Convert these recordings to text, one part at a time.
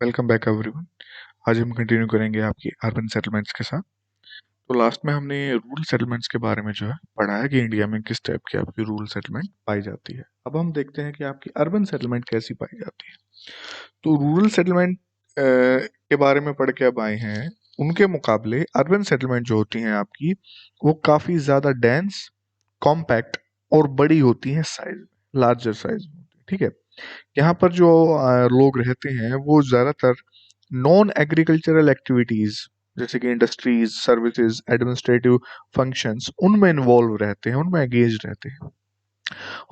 Welcome back everyone. आज हम continue करेंगे आपकी अर्बन सेटलमेंट्स के साथ। तो लास्ट में हमने रूरल सेटलमेंट्स के बारे में जो है पढ़ा है कि इंडिया में किस टाइप की आपकी रूरल सेटलमेंट पाई जाती है। अब हम देखते हैं कि आपकी अर्बन सेटलमेंट कैसी पाई जाती है। तो रूरल सेटलमेंट के बारे में पढ़ के अब आए हैं, उनके मुकाबले अर्बन सेटलमेंट जो होती हैं आपकी, वो काफ़ी ज़्यादा डेंस, कॉम्पैक्ट और बड़ी होती हैं, साइज लार्जर साइज में होती है। ठीक है, यहाँ पर जो लोग रहते हैं वो ज़्यादातर नॉन एग्रीकल्चरल एक्टिविटीज़ जैसे कि इंडस्ट्रीज, सर्विसेज, एडमिनिस्ट्रेटिव फंक्शंस उनमें इन्वॉल्व रहते हैं, उनमें एंगेज रहते हैं।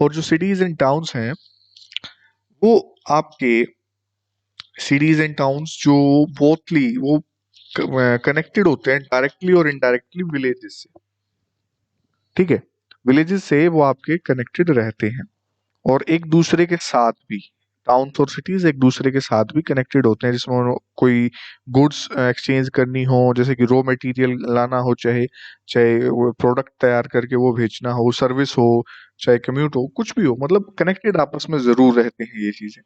और जो सिटीज़ एंड टाउन्स हैं वो आपके सिटीज़ एंड टाउन्स जो बोथली वो कनेक्टेड होते हैं डायरेक्टली और इनडायरेक्टली विलेजेस से। ठीक है, विलेजेस से वो आपके कनेक्टेड रहते हैं और एक दूसरे के साथ भी, टाउन्स और सिटीज एक दूसरे के साथ भी कनेक्टेड होते हैं, जिसमें कोई गुड्स एक्सचेंज करनी हो, जैसे कि रॉ मटेरियल लाना हो, चाहे चाहे वो प्रोडक्ट तैयार करके वो बेचना हो, सर्विस हो, चाहे कम्यूट हो, कुछ भी हो, मतलब कनेक्टेड आपस में जरूर रहते हैं ये चीजें।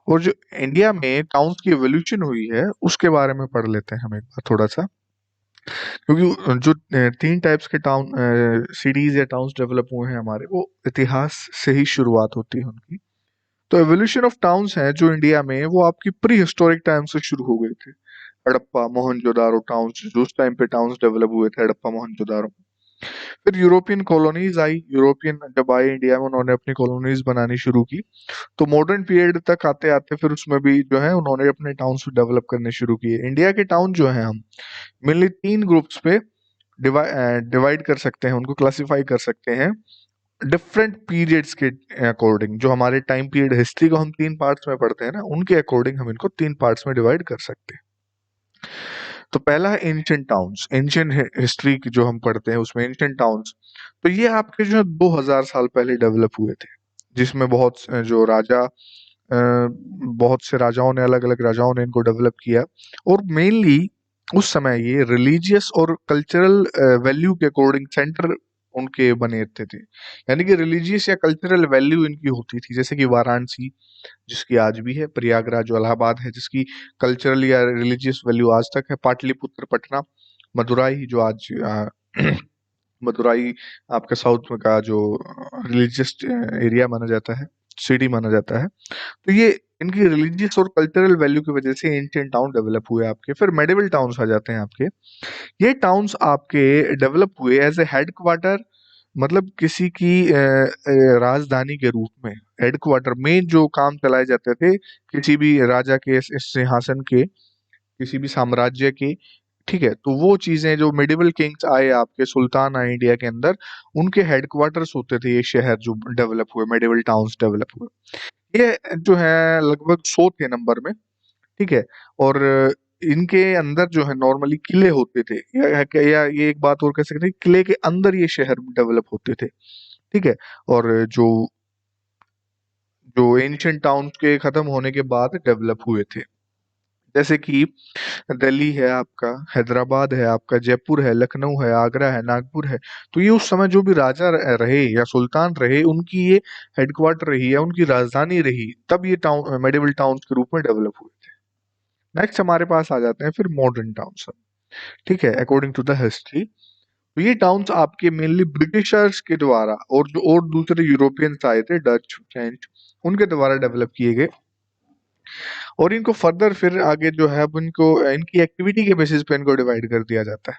और जो इंडिया में टाउन्स की एवोल्यूशन हुई है उसके बारे में पढ़ लेते हैं हम एक बार थोड़ा सा। क्योंकि जो तीन टाइप्स के टाउन सिटीज या टाउन्स डेवलप हुए हैं हमारे, वो इतिहास से ही शुरुआत होती है उनकी। तो एवोल्यूशन ऑफ टाउन्स है जो इंडिया में, वो आपकी प्री हिस्टोरिक टाइम से शुरू हो गए थे। हड़प्पा मोहनजोदारो टाउन्स, जो उस टाइम पे टाउन्स डेवलप हुए थे हड़प्पा मोहनजोदारो। फिर यूरोपियन कॉलोनीज आई, यूरोपियन जब आए इंडिया में उन्होंने अपनी कॉलोनीज बनानी शुरू की। तो मॉडर्न पीरियड तक आते आते फिर उसमें भी जो है उन्होंने अपने टाउन्स डेवलप करने शुरू किए। इंडिया के टाउन जो है हम मेनली तीन ग्रुप्स पे डिवाइड कर सकते हैं, उनको क्लासिफाई कर सकते हैं डिफरेंट पीरियड्स के अकॉर्डिंग। जो हमारे टाइम पीरियड हिस्ट्री को हम तीन पार्ट्स में पढ़ते हैं ना, उनके अकॉर्डिंग हम इनको तीन पार्ट्स में डिवाइड कर सकते हैं। तो पहला है एंशिएंट टाउन्स। एंशिएंट हिस्ट्री की जो हम पढ़ते हैं उसमें एंशिएंट टाउन्स, तो ये आपके जो है 2000 साल पहले डेवलप हुए थे, जिसमें बहुत जो राजा बहुत से राजाओं ने, अलग अलग राजाओं ने इनको डेवलप किया। और मेनली उस समय ये रिलीजियस और कल्चरल वैल्यू के अकॉर्डिंग सेंटर उनके बने रहते थे। यानी कि रिलीजियस या कल्चरल वैल्यू इनकी होती थी, जैसे कि वाराणसी जिसकी आज भी है, प्रयागराज जो इलाहाबाद है जिसकी कल्चरल या रिलीजियस वैल्यू आज तक है, पाटलिपुत्र पटना, मदुराई जो आज मदुराई आपका साउथ में का जो रिलीजियस एरिया माना जाता है, सिटी माना जाता है। तो ये इनकी रिलीजियस और कल्चरल वैल्यू की वजह से एंशिएंट टाउन डेवलप हुए आपके। फिर मेडिवल टाउन्स आ जाते हैं आपके। ये टाउन्स आपके डेवलप हुए एज ए हेड क्वार्टर, मतलब किसी की राजधानी के रूप में। हेडक्वार्टर में जो काम चलाए जाते थे किसी भी राजा के इस सिंहासन के, किसी भी साम्राज्य के। ठीक है, तो वो चीजें जो मिडिवल किंग्स आए आपके, सुल्तान आए इंडिया के अंदर, उनके हेडक्वार्टर्स होते थे ये शहर जो डेवलप हुए, मिडिवल टाउन्स डेवलप हुए। ये जो है लगभग 100 थे नंबर में। ठीक है, और इनके अंदर जो है नॉर्मली किले होते थे, या ये एक बात और कह सकते हैं, किले के अंदर ये शहर डेवलप होते थे। ठीक है, और जो जो एंशियंट टाउन्स के खत्म होने के बाद डेवलप हुए थे, जैसे कि दिल्ली है आपका, हैदराबाद है आपका, जयपुर है, लखनऊ है, आगरा है, नागपुर है। तो ये उस समय जो भी राजा रहे या सुल्तान रहे, उनकी ये हेडक्वार्टर रही या उनकी राजधानी रही, तब ये टाउन मेडिवल टाउन्स के रूप में डेवलप हुए थे। नेक्स्ट हमारे पास आ जाते हैं फिर मॉडर्न टाउन्स। ठीक है, अकॉर्डिंग टू द हिस्ट्री, तो ये टाउन्स आपके मेनली ब्रिटिशर्स के द्वारा और जो और दूसरे यूरोपियंस आए थे, डच, फ्रेंच, उनके द्वारा डेवलप किए गए। और इनको फर्दर फिर आगे जो है अब इनको इनकी एक्टिविटी के बेसिस पे इनको डिवाइड कर दिया जाता है।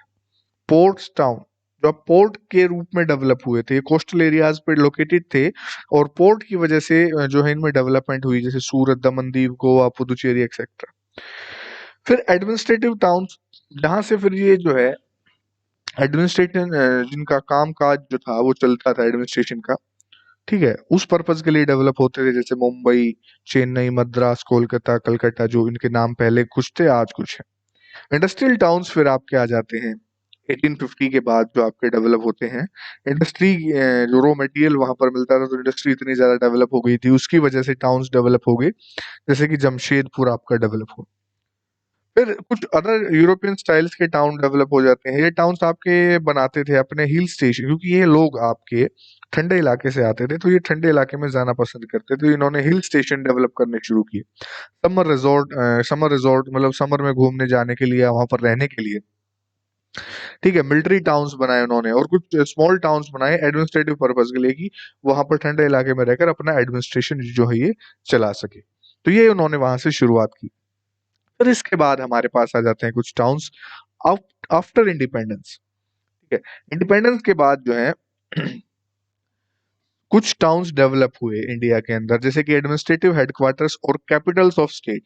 पोर्ट्स टाउन जो पोर्ट के रूप में डेवलप हुए थे, कोस्टल एरियाज पे लोकेटेड थे, और पोर्ट की वजह से जो है इनमें डेवलपमेंट हुई, जैसे सूरत, दमन दीव, गोवा, पुदुचेरी एक्सेट्रा। फिर एडमिनिस्ट्रेटिव टाउन्स, जहां से फिर ये जो है एडमिनिस्ट्रेशन, जिनका काम काज जो था वो चलता था एडमिनिस्ट्रेशन का, ठीक है, उस पर्पज के लिए डेवलप होते थे, जैसे मुंबई, चेन्नई, मद्रास, कोलकाता, कलकत्ता, जो इनके नाम पहले कुछ थे आज कुछ है। इंडस्ट्रियल टाउन्स फिर आपके आ जाते हैं 1850 के बाद, जो आपके डेवलप होते हैं। इंडस्ट्री, जो रॉ मटेरियल वहां पर मिलता था, तो इंडस्ट्री इतनी ज्यादा डेवलप हो गई थी, उसकी वजह से टाउन्स डेवलप हो गए, जैसे कि जमशेदपुर आपका डेवलप हुआ। फिर कुछ अदर यूरोपियन स्टाइल्स के टाउन डेवलप हो जाते हैं। ये टाउन्स आपके बनाते थे अपने हिल स्टेशन, क्योंकि ये लोग आपके ठंडे इलाके से आते थे, तो ये ठंडे इलाके में जाना पसंद करते थे, तो इन्होंने हिल स्टेशन डेवलप करने शुरू किए। समर रिजॉर्ट मतलब समर में घूमने जाने के लिए, वहां पर रहने के लिए, ठीक है। मिलिट्री टाउन्स बनाए उन्होंने, और कुछ स्मॉल टाउन्स बनाए एडमिनिस्ट्रेटिव पर्पज के लिए, कि वहां पर ठंडे इलाके में रहकर अपना एडमिनिस्ट्रेशन जो है ये चला सके। तो ये उन्होंने वहां से शुरुआत की। फिर इसके बाद हमारे पास आ जाते हैं कुछ टाउन्स आफ्टर इंडिपेंडेंस, ठीक है। इंडिपेंडेंस के बाद जो है कुछ टाउन्स डेवलप हुए इंडिया के अंदर, जैसे कि एडमिनिस्ट्रेटिव हेडक्वार्टर्स और कैपिटल्स ऑफ स्टेट,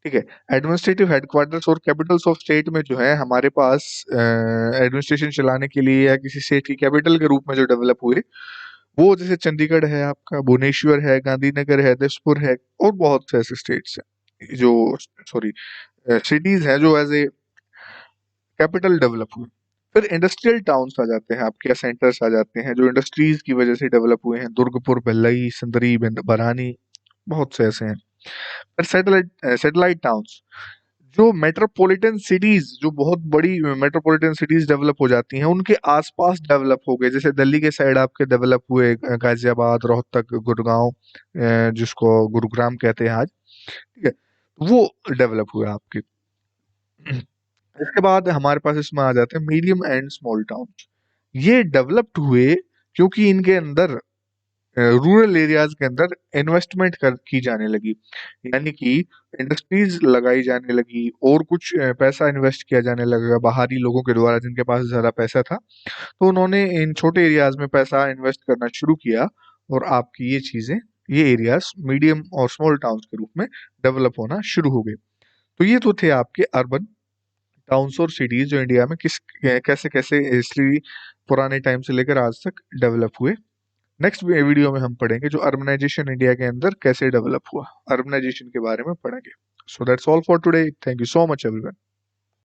ठीक है। एडमिनिस्ट्रेटिव हेडक्वार्टर्स और कैपिटल्स ऑफ स्टेट में जो है हमारे पास एडमिनिस्ट्रेशन चलाने के लिए या किसी स्टेट की कैपिटल के रूप में जो डेवलप हुए, वो जैसे चंडीगढ़ है आपका, भुवनेश्वर है, गांधीनगर है, दिसपुर है, और बहुत से ऐसे स्टेट्स हैं जो, सॉरी, सिटीज हैं जो एज ए कैपिटल डेवलप हुए। फिर इंडस्ट्रियल टाउन्स आ जाते हैं आपके, सेंटर्स आ जाते हैं जो इंडस्ट्रीज की वजह से डेवलप हुए हैं, दुर्गपुर, भिलाई, सिंदरी, बरानी, बहुत से ऐसे हैं। फिर सैटेलाइट टाउन्स, जो मेट्रोपॉलिटन सिटीज, जो बहुत बड़ी मेट्रोपॉलिटन सिटीज डेवलप हो जाती हैं, उनके आसपास डेवलप हो गए, जैसे दिल्ली के साइड आपके डेवलप हुए गाजियाबाद, रोहतक, गुड़गांव, जिसको गुरुग्राम कहते हैं आज, ठीक है, वो डेवलप हुए आपके। इसके बाद हमारे पास इसमें आ जाते हैं मीडियम एंड स्मॉल टाउन्स। ये डेवलप्ड हुए क्योंकि इनके अंदर रूरल एरियाज के अंदर इन्वेस्टमेंट कर की जाने लगी, यानी कि इंडस्ट्रीज लगाई जाने लगी, और कुछ पैसा इन्वेस्ट किया जाने लगा बाहरी लोगों के द्वारा, जिनके पास ज्यादा पैसा था। तो उन्होंने इन छोटे एरियाज में पैसा इन्वेस्ट करना शुरू किया, और आपकी ये चीजें, ये एरियाज मीडियम और स्मॉल टाउन्स के रूप में डेवलप होना शुरू हो गए। तो ये तो थे आपके अर्बन टाउन्स और सिटीज, जो इंडिया में किस कैसे कैसे हिस्ट्री पुराने टाइम से लेकर आज तक डेवलप हुए। नेक्स्ट वीडियो में हम पढ़ेंगे जो अर्बनाइजेशन इंडिया के अंदर कैसे डेवलप हुआ, अर्बनाइजेशन के बारे में पढ़ेंगे। So that's all for today, thank you so much everyone.